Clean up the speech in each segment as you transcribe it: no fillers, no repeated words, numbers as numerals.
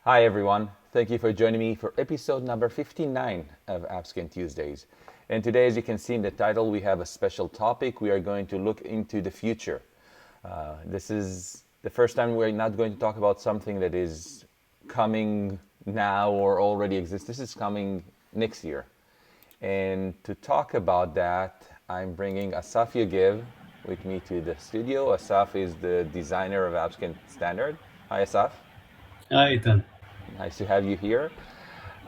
Hi everyone, thank you for joining me for episode number 59 of AppScan Tuesdays. And today, as you can see in the title, we have a special topic. We are going to look into the future. This is the first time we're not going to talk about something that is coming now or already exists. This is coming next year. And to talk about that, I'm bringing Asaf Yogev with me to the studio. Asaf is the designer of AppScan Standard. Hi Asaf, Hi, Ethan. nice to have you here.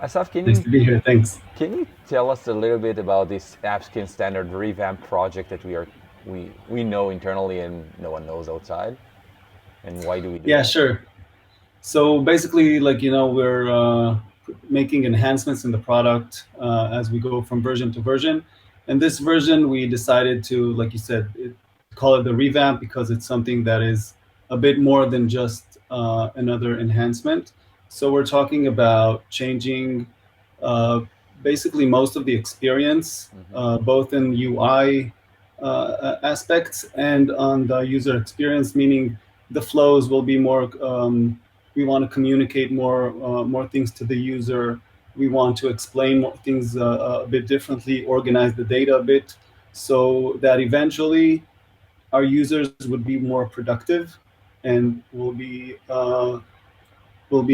Asaf, Nice to be here. Thanks. can you tell us a little bit about this AppScan Standard revamp project that we know internally and no one knows outside, and why do we do Yeah, that? sure. So basically, we're making enhancements in the product as we go from version to version. And this version, we decided to, like you said, call it the revamp because it's something that is a bit more than just another enhancement. So we're talking about changing uh, basically most of the experience, both in UI aspects and on the user experience, meaning the flows will be more. We want to communicate more things to the user. We want to explain more things a bit differently, organize the data a bit, so that eventually our users would be more productive and will be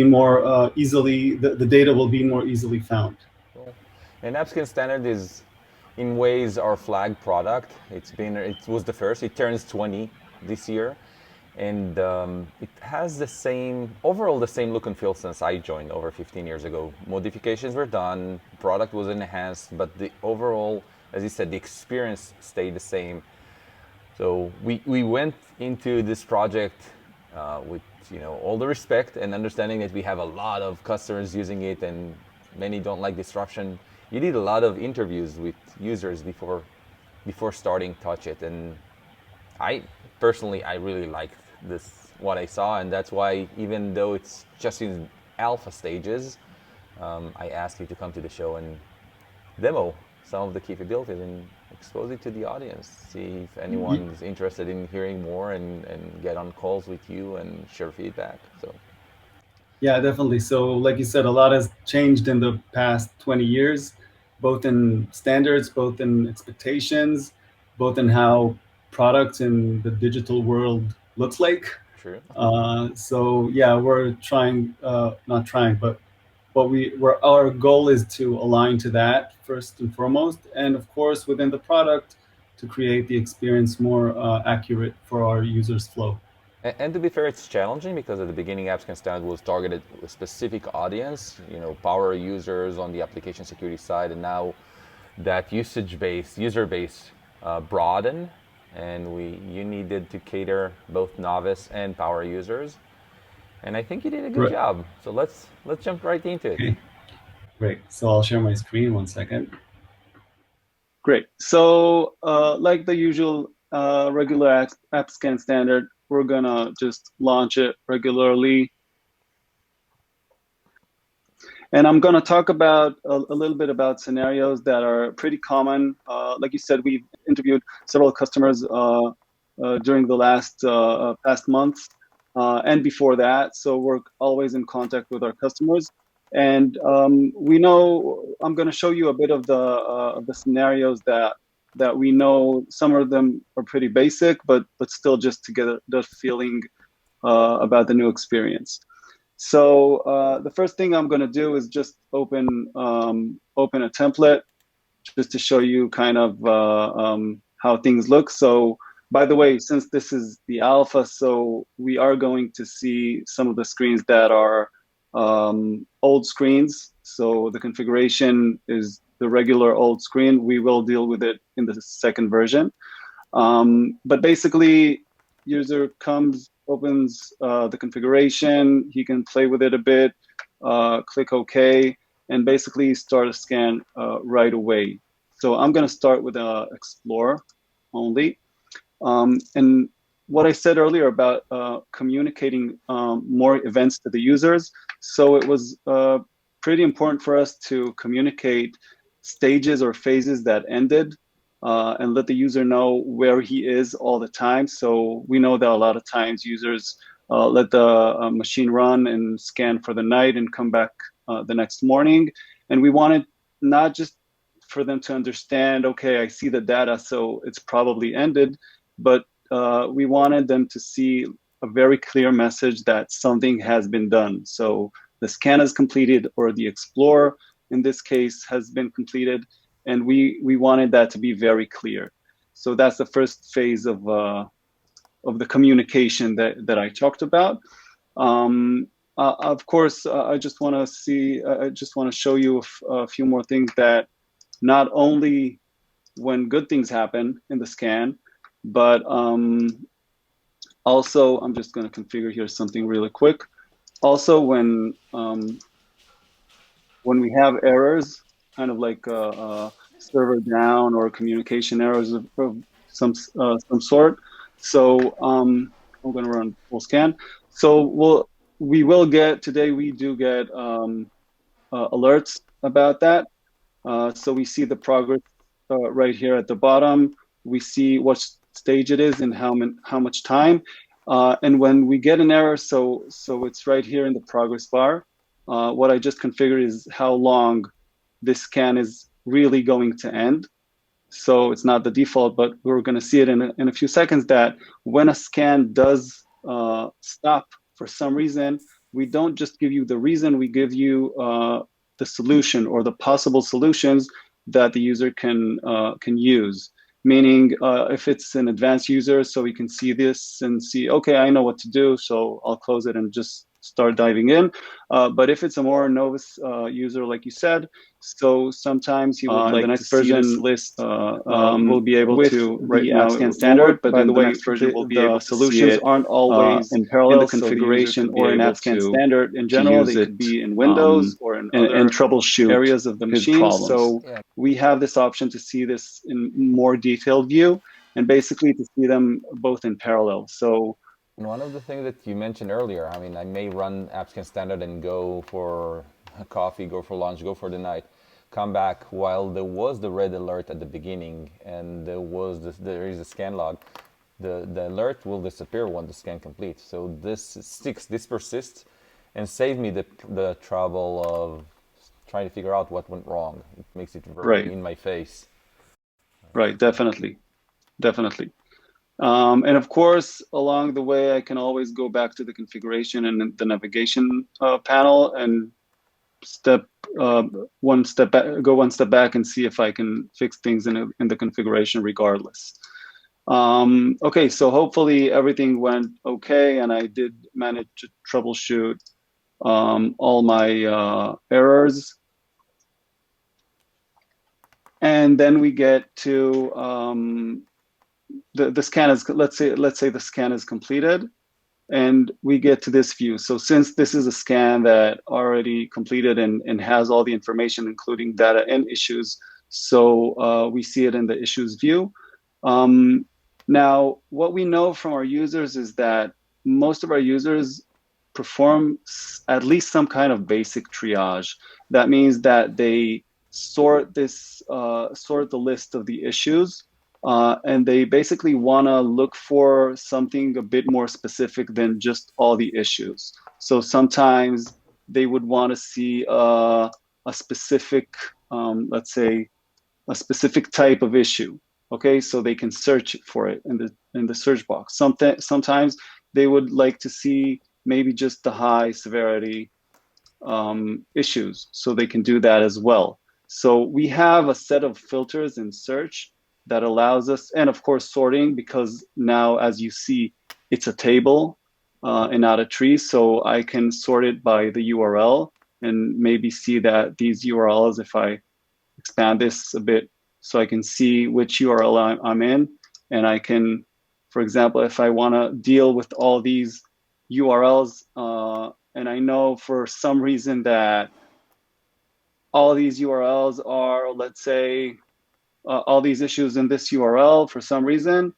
more easily the data will be more easily found. Cool. And AppScan Standard is, in ways, our flag product. It was the first. It turns 20 this year, and it has overall the same look and feel since I joined over 15 years ago. Modifications were done, product was enhanced, but the overall, as you said, the experience stayed the same. So we went into this project with all the respect and understanding that we have a lot of customers using it and many don't like disruption. You did a lot of interviews with users before starting Touch It, and I personally I really liked this what I saw, and that's why even though it's just in alpha stages, I asked you to come to the show and demo some of the capabilities and expose it to the audience. See if anyone is interested in hearing more and get on calls with you and share feedback. So, Yeah, definitely. So, like you said, a lot has changed in the past 20 years, both in standards, both in expectations, both in how products in the digital world looks like. true. So, yeah, we're trying, not trying, but our goal is to align to that first and foremost, and of course, within the product, to create the experience more accurate for our users' flow. And to be fair, it's challenging because at the beginning, AppScan Standard was targeted a specific audience, power users on the application security side, and now that user base broadened, and you needed to cater both novice and power users. And I think you did a good Right. job. So let's jump right into it. Okay. Great. So I'll share my screen 1 second. Great. So, like the usual regular app scan standard, we're gonna just launch it regularly. And I'm gonna talk about a little bit about scenarios that are pretty common. Like you said, we've interviewed several customers during the last past months and before that. So we're always in contact with our customers. And we know I'm going to show you a bit of the scenarios that we know. Some of them are pretty basic, but still just to get the feeling about the new experience. So the first thing I'm going to do is just open a template just to show you kind of how things look. So by the way, since this is the alpha, so we are going to see some of the screens that are old screens. So the configuration is the regular old screen. We will deal with it in the second version. But basically, user comes, opens the configuration. He can play with it a bit, click OK, and basically start a scan right away. So I'm going to start with Explore only. And what I said earlier about communicating more events to the users. So it was pretty important for us to communicate stages or phases that ended and let the user know where he is all the time. So we know that a lot of times users let the machine run and scan for the night and come back the next morning. And we wanted not just for them to understand, okay, I see the data, so it's probably ended, but we wanted them to see a very clear message that something has been done. So the scan is completed, or the explore in this case has been completed, and we wanted that to be very clear. So that's the first phase of the communication that I talked about. Of course, I just want to show you a few more things that not only when good things happen in the scan, but also, I'm just going to configure here something really quick. Also, when we have errors, kind of like server down or communication errors of some sort. So I'm going to run full scan. So we will get today. We do get alerts about that. So we see the progress right here at the bottom. We see what stage it is and how much time. And when we get an error, so it's right here in the progress bar. What I just configured is how long this scan is really going to end. So it's not the default, but we're going to see it in a few seconds that when a scan does stop for some reason, we don't just give you the reason, we give you the solution or the possible solutions that the user can use. Meaning, if it's an advanced user, so we can see this and see, okay, I know what to do, so I'll close it and just start diving in. But if it's a more novice user, like you said, so sometimes he would like the next version list will be able to right now AppScan Standard, but by the way, next version will be able solutions aren't always in parallel in the configuration or in AppScan Standard. In general, they could be in Windows or in other troubleshoot areas of the machine. So we have this option to see this in more detailed view and basically to see them both in parallel. So one of the things that you mentioned earlier, I mean, I may run AppScan Standard and go for a coffee, go for lunch, go for the night, come back while there was the red alert at the beginning and there is a scan log. The alert will disappear when the scan completes. So this persists and saves me the trouble of trying to figure out what went wrong. It makes it very in my face. Right, definitely. And of course, along the way, I can always go back to the configuration and the navigation panel and go one step back and see if I can fix things in the configuration regardless. Okay, so hopefully everything went okay, and I did manage to troubleshoot all my errors. And then we get to the scan is, let's say the scan is completed, and we get to this view. So since this is a scan that already completed and has all the information, including data and issues, so we see it in the issues view. Now, what we know from our users is that most of our users perform at least some kind of basic triage. That means that they sort the list of the issues, and they basically want to look for something a bit more specific than just all the issues. So sometimes they would want to see a specific, let's say, a specific type of issue. Okay, so they can search for it in the search box. Sometimes they would like to see maybe just the high severity issues, so they can do that as well. So we have a set of filters in search that allows us, and of course sorting, because now, as you see, it's a table and not a tree. So I can sort it by the URL and maybe see that these URLs, if I expand this a bit, so I can see which URL I'm in, and I can, for example, if I want to deal with all these URLs, and I know for some reason that all these URLs are, let's say, all these issues in this URL, for some reason,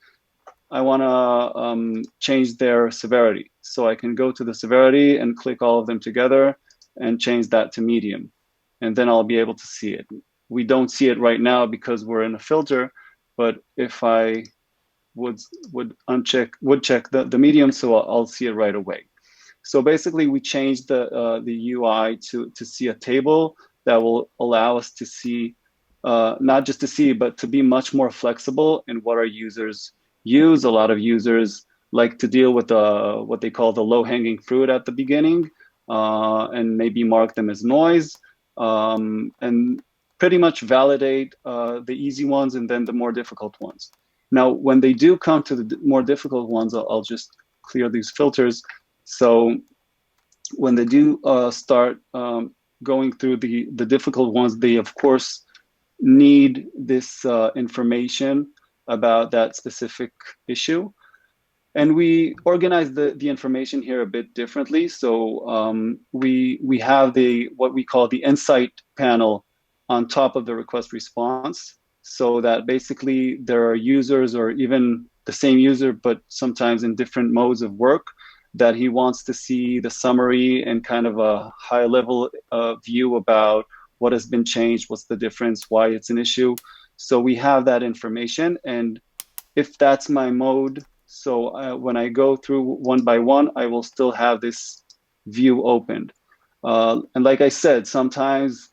I want to change their severity. So I can go to the severity and click all of them together and change that to medium. And then I'll be able to see it. We don't see it right now because we're in a filter, but if I would would check the medium, so I'll see it right away. So basically, we changed the UI to see a table that will allow us to see, not just to see, but to be much more flexible in what our users use. A lot of users like to deal with what they call the low-hanging fruit at the beginning, and maybe mark them as noise, and pretty much validate the easy ones and then the more difficult ones. Now, when they do come to the more difficult ones, I'll just clear these filters. So when they do start going through the difficult ones, they of course need this information about that specific issue. And we organize the information here a bit differently. So we have what we call the insight panel on top of the request response, so that basically there are users, or even the same user, but sometimes in different modes of work, that he wants to see the summary and kind of a high level view about what has been changed, what's the difference, why it's an issue. So we have that information. And if that's my mode, so when I go through one by one, I will still have this view opened. And like I said, sometimes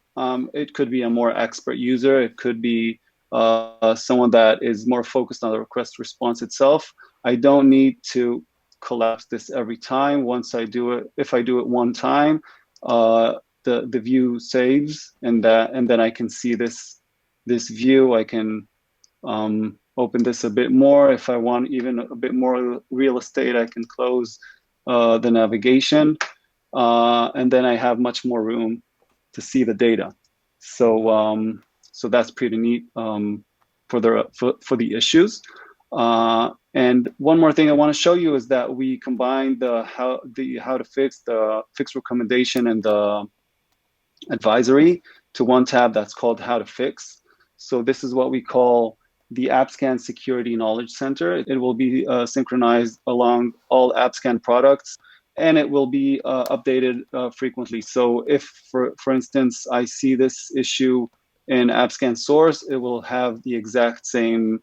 it could be a more expert user. It could be someone that is more focused on the request response itself. I don't need to collapse this every time. Once I do it, if I do it one time, the view saves, and then I can see this view. I can open this a bit more. If I want even a bit more real estate, I can close the navigation, and then I have much more room to see the data. So so that's pretty neat for the issues. And one more thing I want to show you is that we combined the how to fix, the fix recommendation, and the advisory to one tab that's called How to Fix. So this is what we call the AppScan Security Knowledge Center. It will be synchronized along all AppScan products, and it will be updated frequently. So if, for instance, I see this issue in AppScan Source, it will have the exact same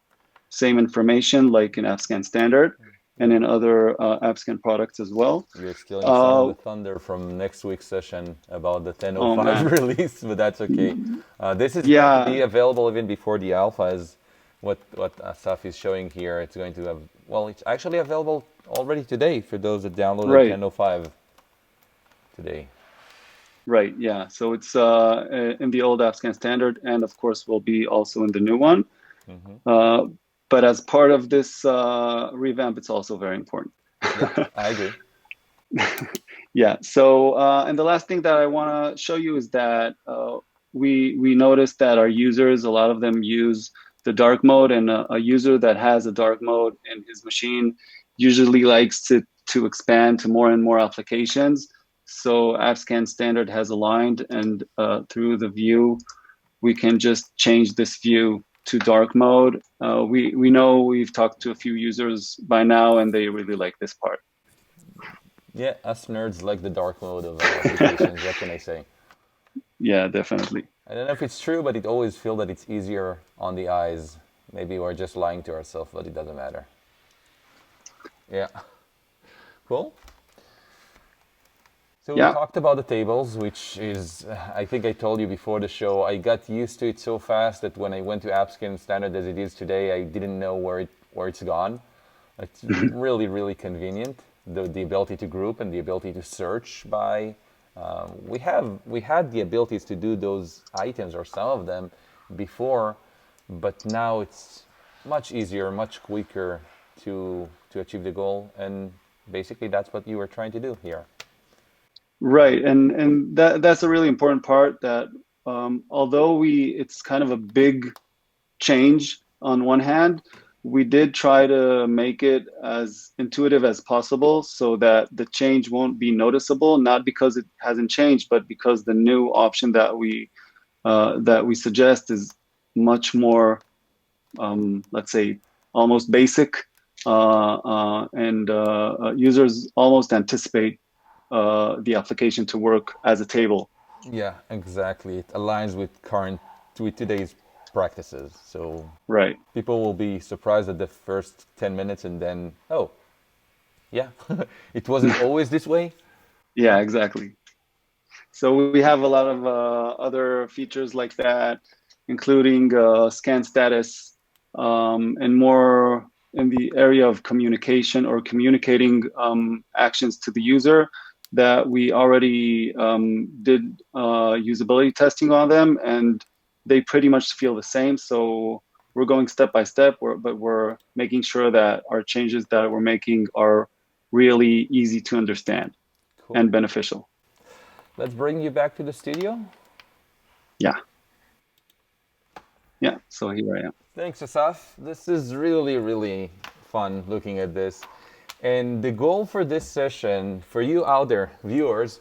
information like in AppScan Standard and in other AppScan products as well. You're stealing some of the thunder from next week's session about the 10.05 release, but that's okay. This is going to be available even before the alpha, as what Asaf is showing here. It's going to have, well, it's actually available already today for those that downloaded 10.05 today. Right, yeah. So it's in the old AppScan Standard, and of course will be also in the new one. Mm-hmm. But as part of this revamp, it's also very important. Yeah, I agree. Yeah. So, and the last thing that I want to show you is that we noticed that our users, a lot of them use the dark mode, and a user that has a dark mode in his machine usually likes to expand to more and more applications. So AppScan Standard has aligned, and through the view, we can just change this view to dark mode. We know we've talked to a few users by now, and they really like this part. Yeah, us nerds like the dark mode of applications. What can I say? Yeah, definitely. I don't know if it's true, but it always feels that it's easier on the eyes. Maybe we're just lying to ourselves, but it doesn't matter. Yeah. Cool. So we talked about the tables, which is, I think I told you before the show, I got used to it so fast that when I went to AppScan Standard as it is today, I didn't know where it's gone. It's really, really convenient. The ability to group and the ability to search by, we had the abilities to do those items, or some of them, before, but now it's much easier, much quicker to achieve the goal. And basically that's what you were trying to do here. Right, and that's a really important part, that although it's kind of a big change on one hand, we did try to make it as intuitive as possible so that the change won't be noticeable, not because it hasn't changed, but because the new option that we suggest is much more, let's say, almost basic, and users almost anticipate the application to work as a table. Yeah, exactly. It aligns with today's practices. So Right. people will be surprised at the first 10 minutes and then, oh, yeah, it wasn't always this way. Yeah, exactly. So we have a lot of other features like that, including scan status, and more in the area of communication or communicating actions to the user that we already did usability testing on them, and they pretty much feel the same. So we're going step by step, but we're making sure that our changes that we're making are really easy to understand Cool. and beneficial. Let's bring you back to the studio. Yeah. Yeah, so here I am. Thanks, Asaf. This is really, really fun looking at this. And the goal for this session, for you out there, viewers,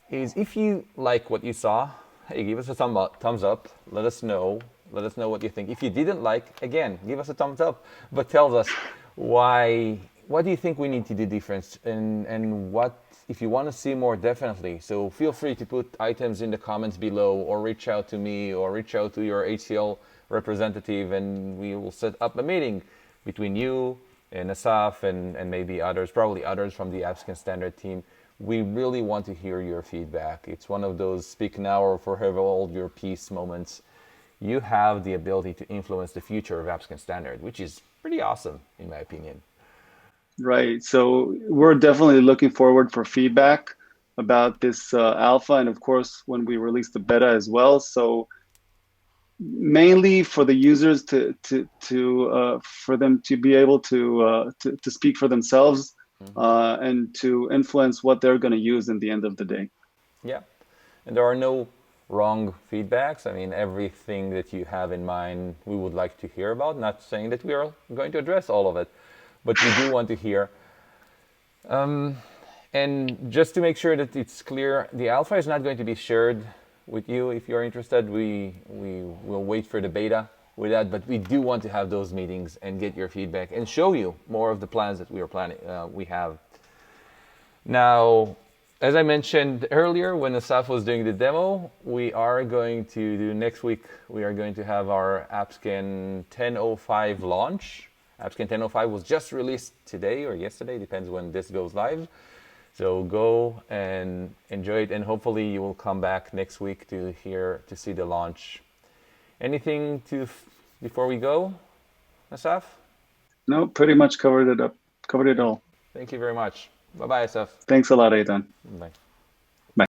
is if you like what you saw, hey, give us a thumbs up. Let us know. Let us know what you think. If you didn't like, again, give us a thumbs up. But tell us why. What do you think we need to do different, and what if you want to see more? Definitely. So feel free to put items in the comments below, or reach out to me, or reach out to your HCL representative, and we will set up a meeting between you and Asaf and maybe others, probably others from the AppScan Standard team. We really want to hear your feedback. It's one of those speak now or forever hold your peace moments. You have the ability to influence the future of AppScan Standard, which is pretty awesome, in my opinion. Right. So we're definitely looking forward for feedback about this alpha, and of course when we release the beta as well. So mainly for the users to for them to be able to speak for themselves, and to influence what they're going to use in the end of the day. Yeah. And there are no wrong feedbacks. I mean, everything that you have in mind, we would like to hear about. Not saying that we are going to address all of it, but we do want to hear. And just to make sure that it's clear, the alpha is not going to be shared with you. If you're interested, we will wait for the beta with that, but we do want to have those meetings and get your feedback and show you more of the plans that we are planning. We have now. As I mentioned earlier, when Asaf was doing the demo, we are going to do next week. We are going to have our AppScan 10.05 launch. AppScan 10.05 was just released today or yesterday, depends when this goes live. So go and enjoy it, and hopefully you will come back next week to see the launch. Anything before we go, Asaf? No, pretty much covered it all. Thank you very much. Bye-bye, Asaf. Thanks a lot, Aidan. Bye.